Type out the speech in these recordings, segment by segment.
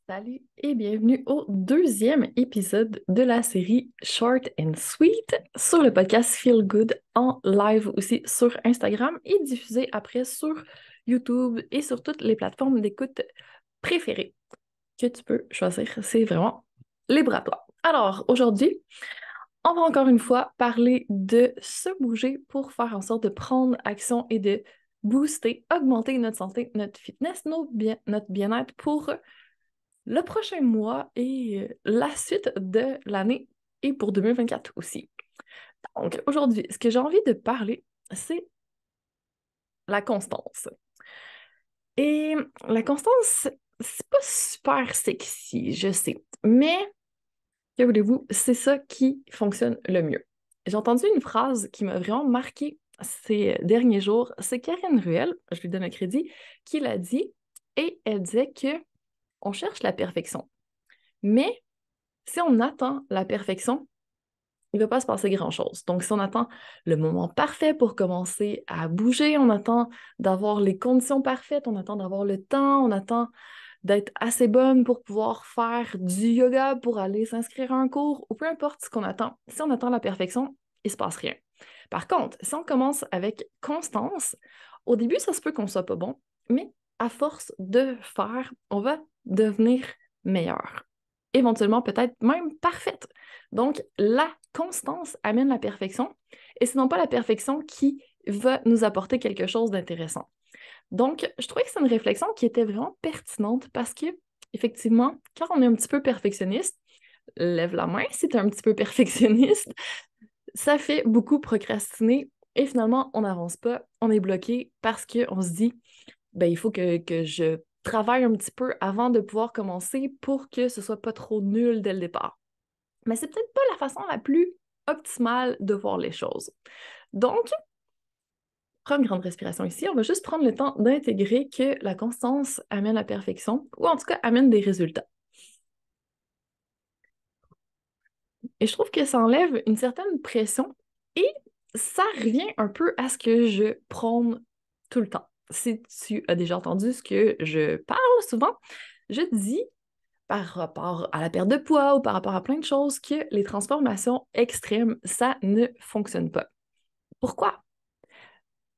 Salut et bienvenue au deuxième épisode de la série Short and Sweet sur le podcast Feel Good en live aussi sur Instagram et diffusé après sur YouTube et sur toutes les plateformes d'écoute préférées que tu peux choisir. C'est vraiment libre à toi. Alors aujourd'hui, on va encore une fois parler de se bouger pour faire en sorte de prendre action et de booster, augmenter notre santé, notre fitness, notre bien-être pour le prochain mois et la suite de l'année et pour 2024 aussi. Donc, aujourd'hui, ce que j'ai envie de parler, c'est la constance. Et la constance, c'est pas super sexy, je sais, mais que voulez-vous, c'est ça qui fonctionne le mieux. J'ai entendu une phrase qui m'a vraiment marquée ces derniers jours. C'est Karine Ruel, je lui donne un crédit, qui l'a dit, et elle disait que on cherche la perfection. Mais si on attend la perfection, il ne va pas se passer grand-chose. Donc, si on attend le moment parfait pour commencer à bouger, on attend d'avoir les conditions parfaites, on attend d'avoir le temps, on attend d'être assez bonne pour pouvoir faire du yoga, pour aller s'inscrire à un cours, ou peu importe ce qu'on attend. Si on attend la perfection, il ne se passe rien. Par contre, si on commence avec constance, au début, ça se peut qu'on ne soit pas bon, mais à force de faire, on va devenir meilleur. Éventuellement, peut-être même parfaite. Donc, la constance amène la perfection, et ce n'est pas la perfection qui va nous apporter quelque chose d'intéressant. Donc, je trouvais que c'est une réflexion qui était vraiment pertinente parce que, effectivement, quand on est un petit peu perfectionniste, lève la main si tu es un petit peu perfectionniste, ça fait beaucoup procrastiner et finalement, on n'avance pas, on est bloqué parce qu'on se dit, ben, il faut que je travaille un petit peu avant de pouvoir commencer pour que ce soit pas trop nul dès le départ. Mais c'est peut-être pas la façon la plus optimale de voir les choses. Donc, prends une grande respiration ici. On va juste prendre le temps d'intégrer que la constance amène la perfection, ou en tout cas amène des résultats. Et je trouve que ça enlève une certaine pression et ça revient un peu à ce que je prône tout le temps. Si tu as déjà entendu ce que je parle souvent, je dis par rapport à la perte de poids ou par rapport à plein de choses que les transformations extrêmes, ça ne fonctionne pas. Pourquoi?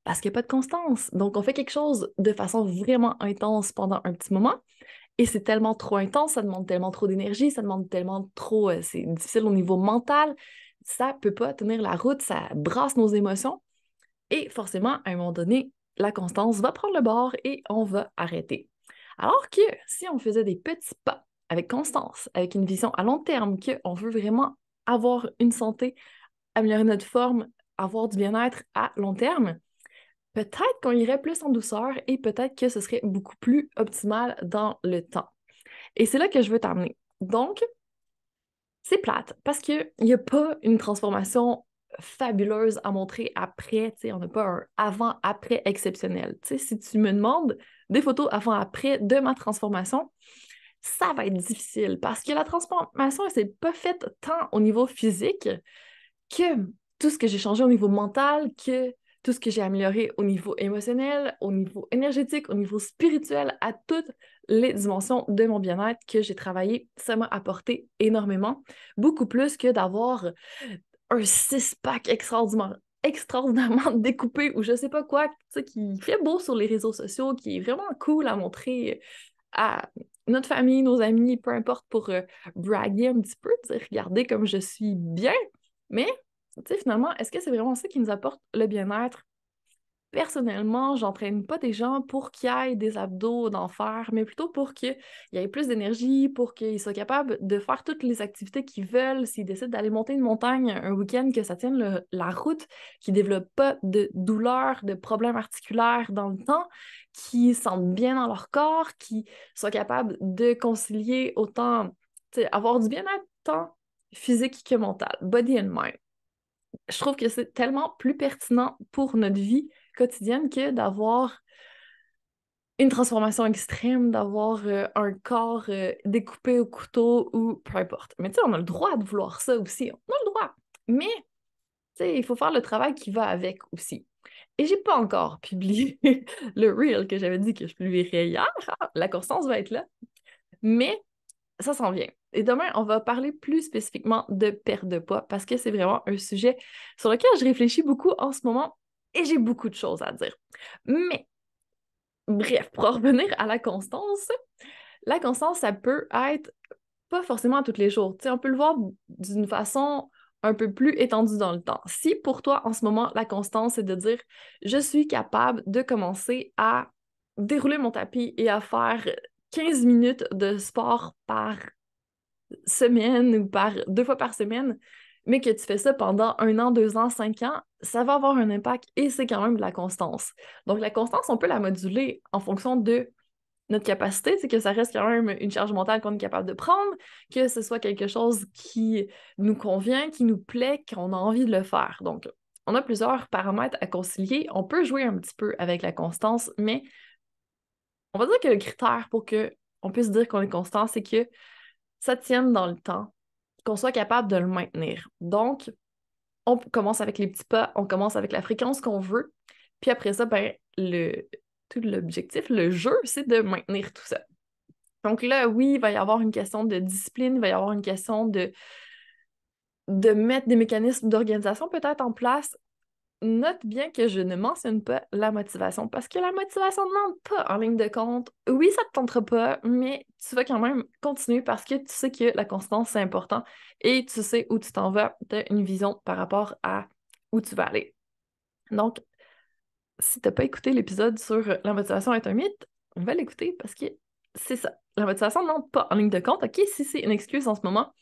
Parce qu'il n'y a pas de constance. Donc, on fait quelque chose de façon vraiment intense pendant un petit moment et c'est tellement trop intense, ça demande tellement trop d'énergie, ça demande tellement trop, c'est difficile au niveau mental, ça peut pas tenir la route, ça brasse nos émotions et forcément, à un moment donné, la constance va prendre le bord et on va arrêter. Alors que si on faisait des petits pas avec constance, avec une vision à long terme, qu'on veut vraiment avoir une santé, améliorer notre forme, avoir du bien-être à long terme, peut-être qu'on irait plus en douceur et peut-être que ce serait beaucoup plus optimal dans le temps. Et c'est là que je veux t'amener. Donc, c'est plate parce qu'il n'y a pas une transformation fabuleuse à montrer après. On n'a pas un avant-après exceptionnel. Si tu me demandes des photos avant-après de ma transformation, ça va être difficile parce que la transformation, elle ne s'est pas faite tant au niveau physique que tout ce que j'ai changé au niveau mental, que tout ce que j'ai amélioré au niveau émotionnel, au niveau énergétique, au niveau spirituel, à toutes les dimensions de mon bien-être que j'ai travaillé, ça m'a apporté énormément, beaucoup plus que d'avoir un six-pack extraordinairement découpé ou je sais pas quoi, qui fait beau sur les réseaux sociaux, qui est vraiment cool à montrer à notre famille, nos amis, peu importe, pour braguer un petit peu, dire regardez comme je suis bien, mais finalement, est-ce que c'est vraiment ça qui nous apporte le bien-être? Personnellement, j'entraîne pas des gens pour qu'ils aient des abdos d'enfer, mais plutôt pour qu'il y ait plus d'énergie, pour qu'ils soient capables de faire toutes les activités qu'ils veulent, s'ils décident d'aller monter une montagne un week-end, que ça tienne la route, qu'ils ne développent pas de douleurs, de problèmes articulaires dans le temps, qu'ils se sentent bien dans leur corps, qu'ils soient capables de concilier autant, avoir du bien-être tant physique que mental, body and mind. Je trouve que c'est tellement plus pertinent pour notre vie quotidienne que d'avoir une transformation extrême, d'avoir un corps découpé au couteau ou peu importe. Mais tu sais, on a le droit de vouloir ça aussi. On a le droit. Mais tu sais, il faut faire le travail qui va avec aussi. Et j'ai pas encore publié le reel que j'avais dit que je publierais hier. Ah, la constance va être là. Mais ça s'en vient. Et demain, on va parler plus spécifiquement de perte de poids parce que c'est vraiment un sujet sur lequel je réfléchis beaucoup en ce moment et j'ai beaucoup de choses à dire. Mais, bref, pour en revenir à la constance, ça peut être pas forcément à tous les jours. Tu sais, on peut le voir d'une façon un peu plus étendue dans le temps. Si pour toi, en ce moment, la constance, c'est de dire je suis capable de commencer à dérouler mon tapis et à faire 15 minutes de sport par semaine ou par 2 fois par semaine, mais que tu fais ça pendant 1 an, 2 ans, 5 ans, ça va avoir un impact et c'est quand même de la constance. Donc, la constance, on peut la moduler en fonction de notre capacité, c'est que ça reste quand même une charge mentale qu'on est capable de prendre, que ce soit quelque chose qui nous convient, qui nous plaît, qu'on a envie de le faire. Donc, on a plusieurs paramètres à concilier. On peut jouer un petit peu avec la constance, mais on va dire que le critère pour que on puisse dire qu'on est constant, c'est que ça tienne dans le temps, qu'on soit capable de le maintenir. Donc, on commence avec les petits pas, on commence avec la fréquence qu'on veut, puis après ça, ben, tout l'objectif, le jeu, c'est de maintenir tout ça. Donc là, oui, il va y avoir une question de discipline, il va y avoir une question de mettre des mécanismes d'organisation peut-être en place. Note bien que je ne mentionne pas la motivation, parce que la motivation ne demande pas en ligne de compte. Oui, ça ne te tentera pas, mais tu vas quand même continuer parce que tu sais que la constance, c'est important et tu sais où tu t'en vas, tu as une vision par rapport à où tu vas aller. Donc, si tu n'as pas écouté l'épisode sur la motivation est un mythe, on va l'écouter parce que c'est ça. La motivation ne demande pas en ligne de compte. OK, si c'est une excuse en ce moment,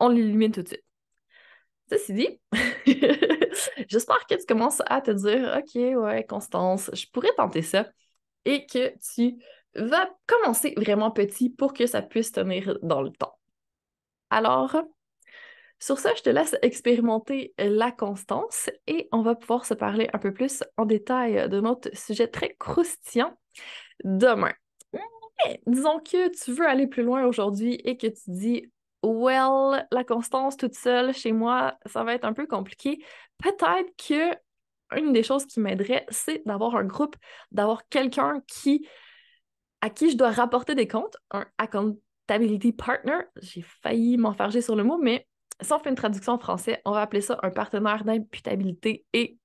on l'élimine tout de suite. Ceci dit, j'espère que tu commences à te dire, OK, ouais, Constance, je pourrais tenter ça et que tu vas commencer vraiment petit pour que ça puisse tenir dans le temps. Alors, sur ça, je te laisse expérimenter la constance et on va pouvoir se parler un peu plus en détail de notre sujet très croustillant demain. Mais disons que tu veux aller plus loin aujourd'hui et que tu dis well, la constance toute seule chez moi, ça va être un peu compliqué. Peut-être que une des choses qui m'aiderait, c'est d'avoir un groupe, d'avoir quelqu'un à qui je dois rapporter des comptes, un accountability partner. J'ai failli m'enfarger sur le mot, mais si on fait une traduction en français, on va appeler ça un partenaire d'imputabilité et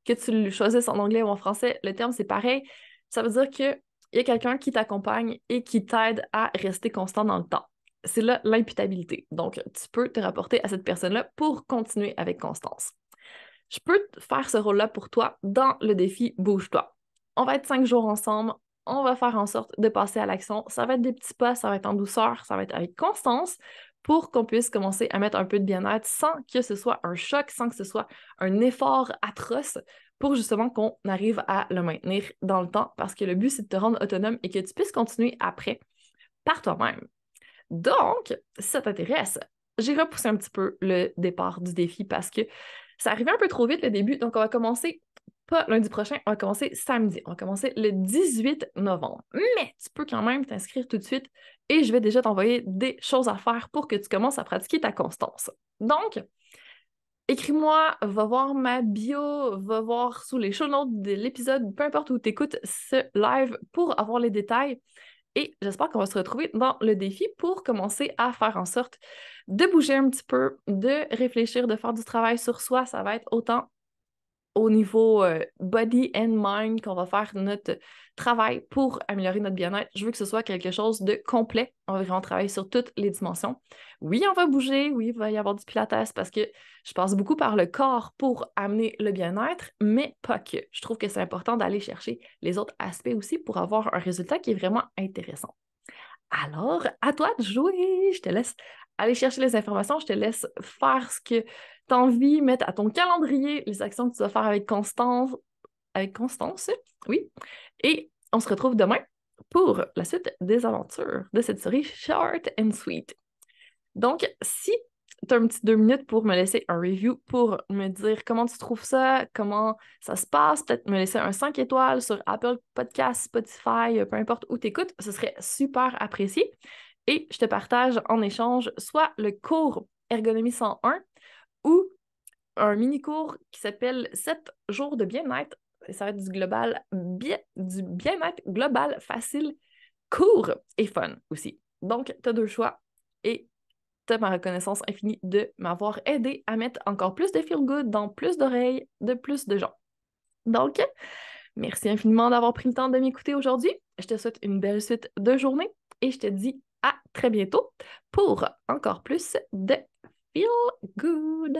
que tu le choisisses en anglais ou en français, le terme c'est pareil. Ça veut dire qu'il y a quelqu'un qui t'accompagne et qui t'aide à rester constant dans le temps. C'est là l'imputabilité. Donc, tu peux te rapporter à cette personne-là pour continuer avec constance. Je peux faire ce rôle-là pour toi dans le défi Bouge-toi. On va être 5 jours ensemble. On va faire en sorte de passer à l'action. Ça va être des petits pas, ça va être en douceur, ça va être avec constance pour qu'on puisse commencer à mettre un peu de bien-être sans que ce soit un choc, sans que ce soit un effort atroce pour justement qu'on arrive à le maintenir dans le temps parce que le but, c'est de te rendre autonome et que tu puisses continuer après par toi-même. Donc, si ça t'intéresse, j'ai repoussé un petit peu le départ du défi parce que ça arrivait un peu trop vite le début. Donc, on va commencer pas lundi prochain, on va commencer samedi. On va commencer le 18 novembre. Mais tu peux quand même t'inscrire tout de suite et je vais déjà t'envoyer des choses à faire pour que tu commences à pratiquer ta constance. Donc, écris-moi, va voir ma bio, va voir sous les show notes de l'épisode, peu importe où tu écoutes ce live pour avoir les détails. Et j'espère qu'on va se retrouver dans le défi pour commencer à faire en sorte de bouger un petit peu, de réfléchir, de faire du travail sur soi. Ça va être autant au niveau body and mind qu'on va faire notre travail pour améliorer notre bien-être. Je veux que ce soit quelque chose de complet. On va vraiment travailler sur toutes les dimensions. Oui, on va bouger. Oui, il va y avoir du pilates parce que je passe beaucoup par le corps pour amener le bien-être, mais pas que. Je trouve que c'est important d'aller chercher les autres aspects aussi pour avoir un résultat qui est vraiment intéressant. Alors, à toi de jouer. Je te laisse aller chercher les informations. Je te laisse faire ce que tu as envie, mettre à ton calendrier les actions que tu vas faire avec constance. Avec constance, oui. Et on se retrouve demain pour la suite des aventures de cette série Short and Sweet. Donc, si tu as un petit 2 minutes pour me laisser un review, pour me dire comment tu trouves ça, comment ça se passe, peut-être me laisser un 5 étoiles sur Apple Podcasts, Spotify, peu importe où tu écoutes, ce serait super apprécié. Et je te partage en échange soit le cours Ergonomie 101 ou un mini-cours qui s'appelle 7 jours de bien-être. Ça va être du bien-être global facile, court et fun aussi. Donc, tu as deux choix et tu as ma reconnaissance infinie de m'avoir aidé à mettre encore plus de feel-good dans plus d'oreilles de plus de gens. Donc, merci infiniment d'avoir pris le temps de m'écouter aujourd'hui. Je te souhaite une belle suite de journée et je te dis à très bientôt pour encore plus de feel good.